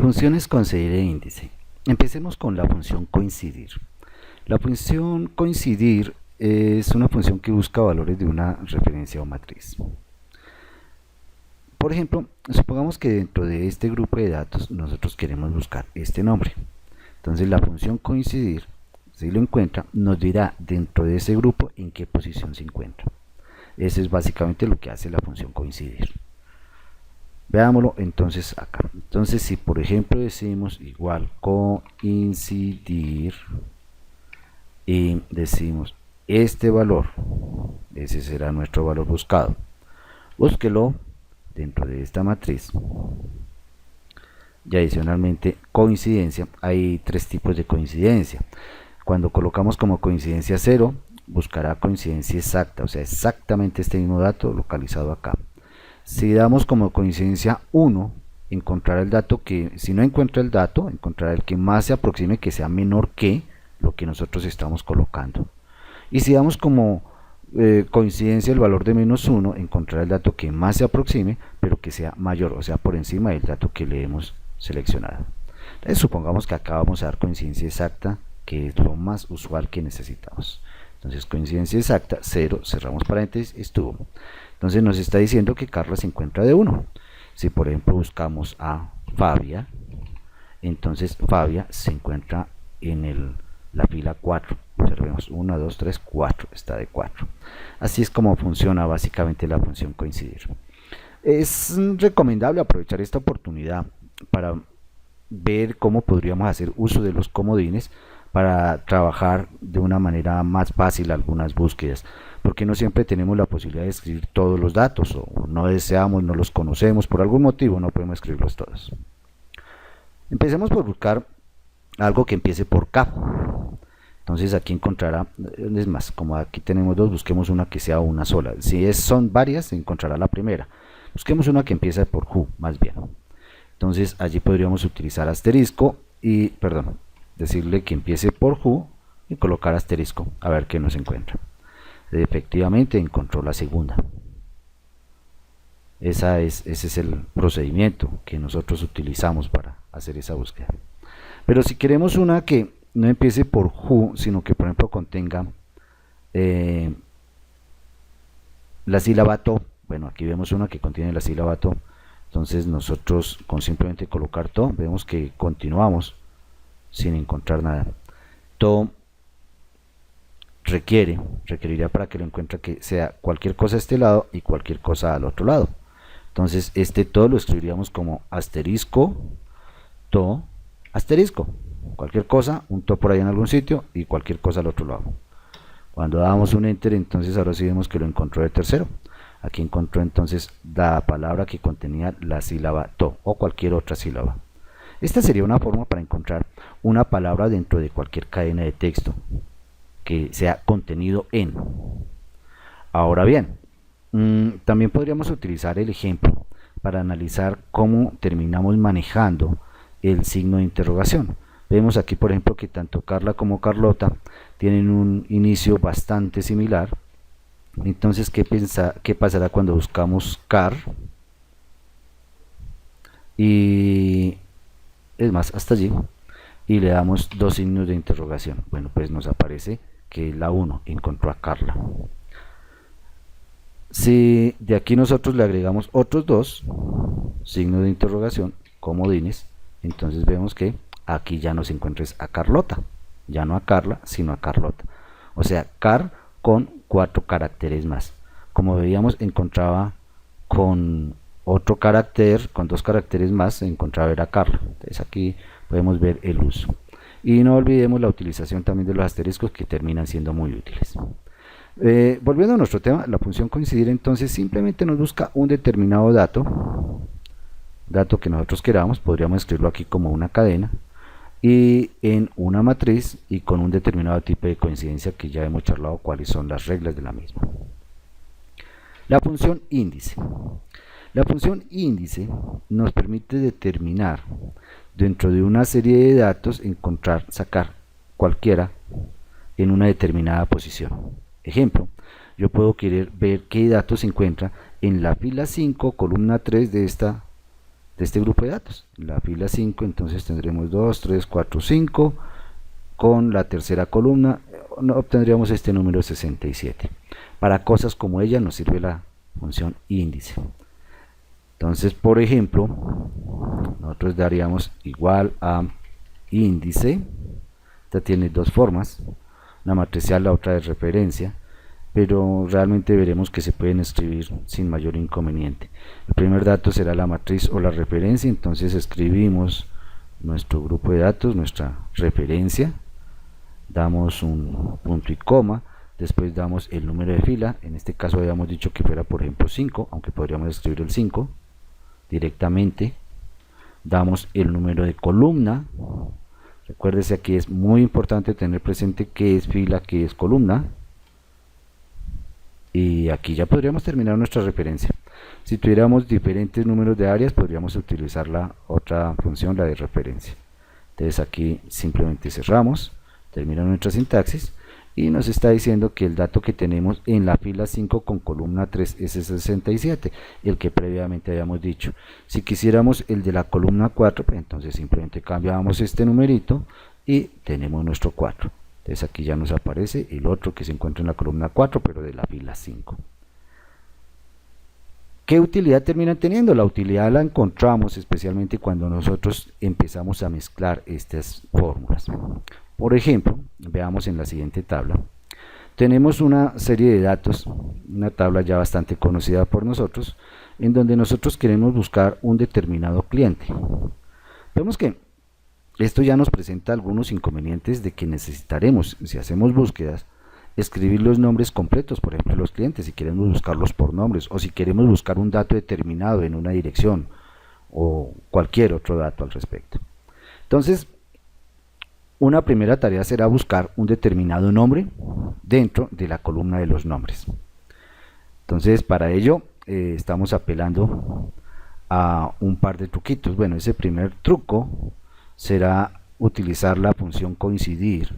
Funciones con serie de índice. Empecemos con la función coincidir. La función coincidir es una función que busca valores de una referencia o matriz. Por ejemplo, supongamos que dentro de este grupo de datos nosotros queremos buscar este nombre. Entonces la función coincidir, si lo encuentra, nos dirá dentro de ese grupo en qué posición se encuentra. Eso es básicamente lo que hace la función coincidir. Veámoslo entonces acá. Entonces si por ejemplo decimos igual coincidir y decimos este valor, ese será nuestro valor buscado, búsquelo dentro de esta matriz. Y adicionalmente coincidencia, hay tres tipos de coincidencia. Cuando colocamos como coincidencia 0, buscará coincidencia exacta, o sea exactamente este mismo dato localizado acá. Si damos como coincidencia 1, encontrará el dato que, si no encuentra el dato, encontrará el que más se aproxime, que sea menor que lo que nosotros estamos colocando. Y si damos como coincidencia el valor de -1, encontrará el dato que más se aproxime, pero que sea mayor, o sea, por encima del dato que le hemos seleccionado. Entonces, supongamos que acá vamos a dar coincidencia exacta, que es lo más usual que necesitamos. Entonces, coincidencia exacta, 0, cerramos paréntesis, estuvo. Entonces nos está diciendo que Carla se encuentra de 1. Si por ejemplo buscamos a Fabia, entonces Fabia se encuentra en la fila 4. Observemos 1, 2, 3, 4, está de 4. Así es como funciona básicamente la función coincidir. Es recomendable aprovechar esta oportunidad para ver cómo podríamos hacer uso de los comodines para trabajar de una manera más fácil algunas búsquedas, porque no siempre tenemos la posibilidad de escribir todos los datos, o no deseamos, no los conocemos, por algún motivo no podemos escribirlos todos. Empecemos por buscar algo que empiece por K. Entonces aquí encontrará, es más, como aquí tenemos dos, busquemos una que sea una sola. Si son varias, encontrará la primera. Busquemos una que empiece por Q, más bien. Entonces allí podríamos utilizar asterisco y, decirle que empiece por Q y colocar asterisco, a ver qué nos encuentra. Efectivamente encontró la segunda. Ese es el procedimiento que nosotros utilizamos para hacer esa búsqueda. Pero si queremos una que no empiece por who, sino que por ejemplo contenga la sílaba to, bueno, aquí vemos una que contiene la sílaba to, entonces nosotros con simplemente colocar to, vemos que continuamos sin encontrar nada. To requeriría para que lo encuentre que sea cualquier cosa a este lado y cualquier cosa al otro lado. Entonces este to lo escribiríamos como asterisco, to, asterisco. Cualquier cosa, un to por ahí en algún sitio y cualquier cosa al otro lado. Cuando damos un enter, entonces ahora sí vemos que lo encontró de tercero. Aquí encontró entonces la palabra que contenía la sílaba to o cualquier otra sílaba. Esta sería una forma para encontrar una palabra dentro de cualquier cadena de texto que sea contenido en. Ahora bien, también podríamos utilizar el ejemplo para analizar cómo terminamos manejando el signo de interrogación. Vemos aquí por ejemplo que tanto Carla como Carlota tienen un inicio bastante similar. Entonces ¿qué pasará cuando buscamos car? Y es más, hasta allí, y le damos dos signos de interrogación. Bueno, pues nos aparece que la 1 encontró a Carla. Si de aquí nosotros le agregamos otros dos signos de interrogación, comodines, entonces vemos que aquí ya nos encuentres a Carlota, ya no a Carla, sino a Carlota. O sea, car con 4 caracteres más. Como veíamos, encontraba con otro carácter, con 2 caracteres más, se encontraba era Carla. Entonces aquí podemos ver el uso. Y no olvidemos la utilización también de los asteriscos, que terminan siendo muy útiles. Volviendo a nuestro tema, la función coincidir entonces simplemente nos busca un determinado dato que nosotros queramos, podríamos escribirlo aquí como una cadena, y en una matriz y con un determinado tipo de coincidencia que ya hemos charlado cuáles son las reglas de la misma. La función índice. La función índice nos permite determinar dentro de una serie de datos, sacar cualquiera en una determinada posición. Ejemplo, yo puedo querer ver qué datos se encuentra en la fila 5, columna 3 de de este grupo de datos. La fila 5, entonces tendremos 2, 3, 4, 5, con la tercera columna obtendríamos este número 67. Para cosas como ella nos sirve la función índice. Entonces, por ejemplo, nosotros daríamos igual a índice. Esta tiene dos formas, una matricial, la otra de referencia, pero realmente veremos que se pueden escribir sin mayor inconveniente. El primer dato será la matriz o la referencia, entonces escribimos nuestro grupo de datos, nuestra referencia, damos un punto y coma, después damos el número de fila, en este caso habíamos dicho que fuera por ejemplo 5, aunque podríamos escribir el 5 directamente, damos el número de columna. Recuérdese, aquí es muy importante tener presente qué es fila, qué es columna, y aquí ya podríamos terminar nuestra referencia. Si tuviéramos diferentes números de áreas, podríamos utilizar la otra función, la de referencia. Entonces aquí simplemente cerramos, termina nuestra sintaxis y nos está diciendo que el dato que tenemos en la fila 5 con columna 3 es el 67, el que previamente habíamos dicho. Si quisiéramos el de la columna 4, pues entonces simplemente cambiamos este numerito y tenemos nuestro 4. Entonces aquí ya nos aparece el otro que se encuentra en la columna 4, pero de la fila 5. ¿Qué utilidad terminan teniendo? La utilidad la encontramos especialmente cuando nosotros empezamos a mezclar estas fórmulas. Por ejemplo, veamos en la siguiente tabla. Tenemos una serie de datos, una tabla ya bastante conocida por nosotros, en donde nosotros queremos buscar un determinado cliente. Vemos que esto ya nos presenta algunos inconvenientes de que necesitaremos, si hacemos búsquedas, escribir los nombres completos, por ejemplo los clientes, si queremos buscarlos por nombres, o si queremos buscar un dato determinado en una dirección, o cualquier otro dato al respecto. Entonces, una primera tarea será buscar un determinado nombre dentro de la columna de los nombres. Entonces, para ello, estamos apelando a un par de truquitos. Bueno, ese primer truco será utilizar la función coincidir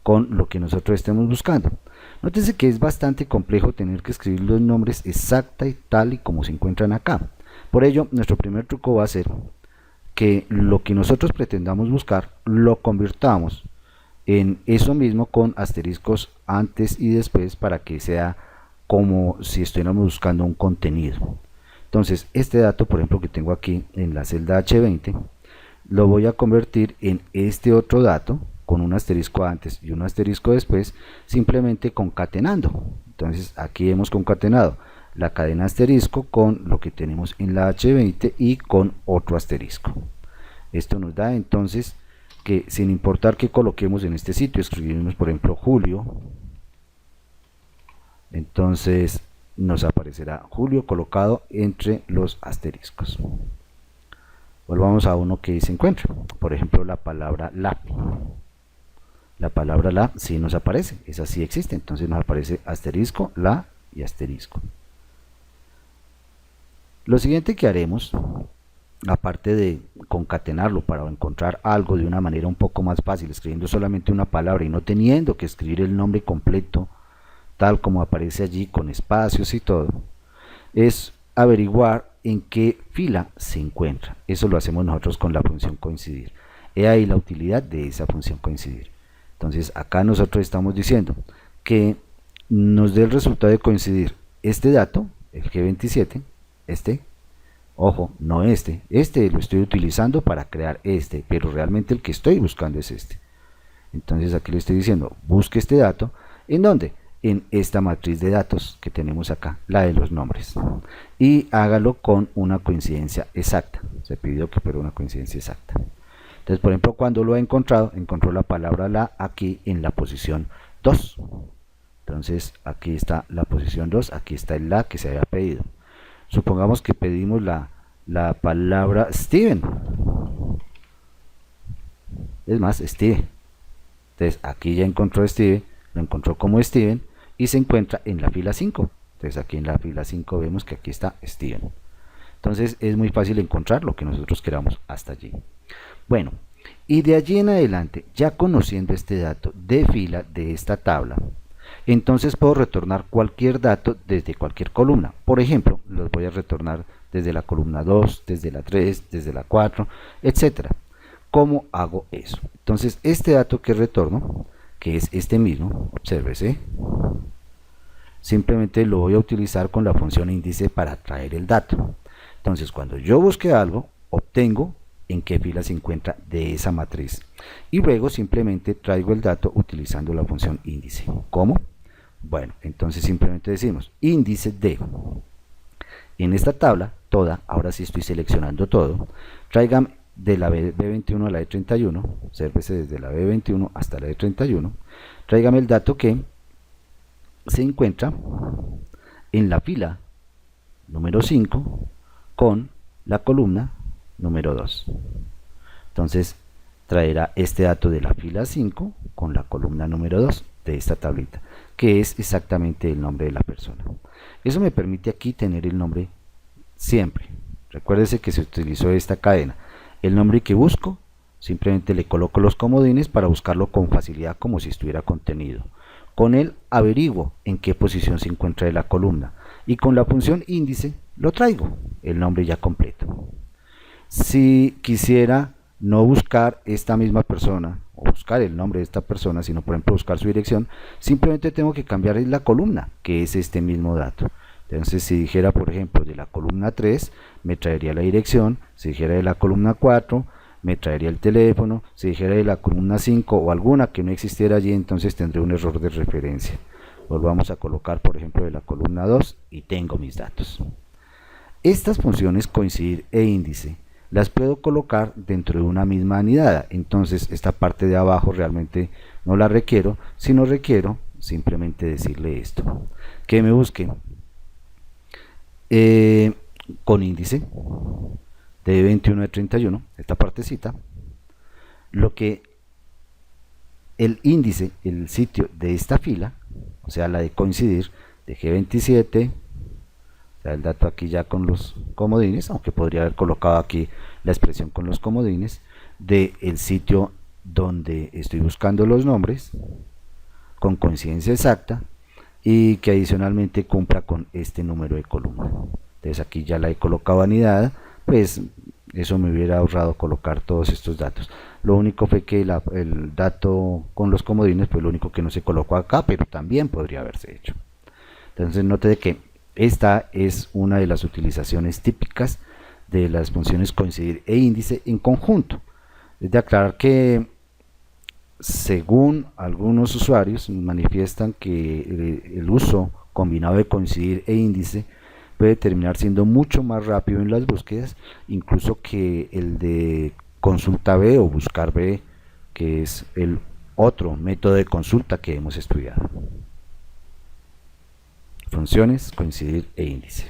con lo que nosotros estemos buscando. Nótense que es bastante complejo tener que escribir los nombres exacta y tal y como se encuentran acá. Por ello, nuestro primer truco va a ser que lo que nosotros pretendamos buscar lo convirtamos en eso mismo con asteriscos antes y después para que sea como si estuviéramos buscando un contenido. Entonces, este dato, por ejemplo, que tengo aquí en la celda H20, lo voy a convertir en este otro dato con un asterisco antes y un asterisco después, simplemente concatenando. Entonces aquí hemos concatenado la cadena asterisco con lo que tenemos en la H20 y con otro asterisco. Esto nos da entonces que sin importar que coloquemos en este sitio, escribimos por ejemplo Julio, entonces nos aparecerá Julio colocado entre los asteriscos. Volvamos a uno que se encuentra, por ejemplo la palabra la. La palabra la sí nos aparece, esa sí existe, entonces nos aparece asterisco, la y asterisco. Lo siguiente que haremos, aparte de concatenarlo para encontrar algo de una manera un poco más fácil, escribiendo solamente una palabra y no teniendo que escribir el nombre completo, tal como aparece allí con espacios y todo, es averiguar en qué fila se encuentra. Eso lo hacemos nosotros con la función coincidir. He ahí la utilidad de esa función coincidir. Entonces acá nosotros estamos diciendo que nos dé el resultado de coincidir este dato, el G27, ojo, no este lo estoy utilizando para crear este, pero realmente el que estoy buscando es este. Entonces aquí le estoy diciendo, busque este dato, ¿en dónde? En esta matriz de datos que tenemos acá, la de los nombres, y hágalo con una coincidencia exacta. Se pidió que fuera una coincidencia exacta. Entonces, por ejemplo, cuando lo ha encontrado, encontró la palabra la aquí en la posición 2. Entonces, aquí está la posición 2, aquí está el la que se había pedido. Supongamos que pedimos la palabra Steven. Es más, Steve. Entonces, aquí ya encontró Steve, lo encontró como Steven y se encuentra en la fila 5. Entonces, aquí en la fila 5 vemos que aquí está Steven. Entonces, es muy fácil encontrar lo que nosotros queramos hasta allí. Bueno, y de allí en adelante, ya conociendo este dato de fila de esta tabla, entonces puedo retornar cualquier dato desde cualquier columna. Por ejemplo, los voy a retornar desde la columna 2, desde la 3, desde la 4, etcétera. ¿Cómo hago eso? Entonces, este dato que retorno, que es este mismo, obsérvese, simplemente lo voy a utilizar con la función índice para traer el dato. Entonces, cuando yo busque algo, obtengo en qué fila se encuentra de esa matriz. Y luego simplemente traigo el dato utilizando la función índice. ¿Cómo? Bueno, entonces simplemente decimos índice de. En esta tabla, toda, ahora sí estoy seleccionando todo, traigan de la B21 a la E31, obsérvese desde la B21 hasta la E31, tráigame el dato que se encuentra en la fila número 5 con la columna número 2. Entonces traerá este dato de la fila 5 con la columna número 2 de esta tablita, que es exactamente el nombre de la persona. Eso me permite aquí tener el nombre siempre. Recuérdese que se utilizó esta cadena. El nombre que busco, simplemente le coloco los comodines para buscarlo con facilidad como si estuviera contenido. Con él averiguo en qué posición se encuentra de la columna y con la función índice lo traigo, el nombre ya completo. Si quisiera no buscar esta misma persona o buscar el nombre de esta persona, sino por ejemplo buscar su dirección, simplemente tengo que cambiar la columna, que es este mismo dato. Entonces, si dijera, por ejemplo, de la columna 3, me traería la dirección. Si dijera de la columna 4, me traería el teléfono. Si dijera de la columna 5 o alguna que no existiera allí, entonces tendré un error de referencia. Volvamos a colocar, por ejemplo, de la columna 2 y tengo mis datos. Estas funciones coincidir e índice las puedo colocar dentro de una misma anidada. Entonces, esta parte de abajo realmente no la requiero, sino requiero simplemente decirle esto, que me busque con índice de 21 de 31, esta partecita, lo que el índice, el sitio de esta fila, o sea la de coincidir de G27, o sea el dato aquí ya con los comodines, aunque podría haber colocado aquí la expresión con los comodines, del sitio donde estoy buscando los nombres, con coincidencia exacta, y que adicionalmente cumpla con este número de columna. Entonces aquí ya la he colocado anidada, pues eso me hubiera ahorrado colocar todos estos datos. Lo único fue que el dato con los comodines, pues lo único que no se colocó acá, pero también podría haberse hecho. Entonces note de que esta es una de las utilizaciones típicas de las funciones coincidir e índice en conjunto. Es de aclarar que según algunos usuarios manifiestan que el uso combinado de coincidir e índice puede terminar siendo mucho más rápido en las búsquedas, incluso que el de consulta B o buscar B, que es el otro método de consulta que hemos estudiado. Funciones, coincidir e índice.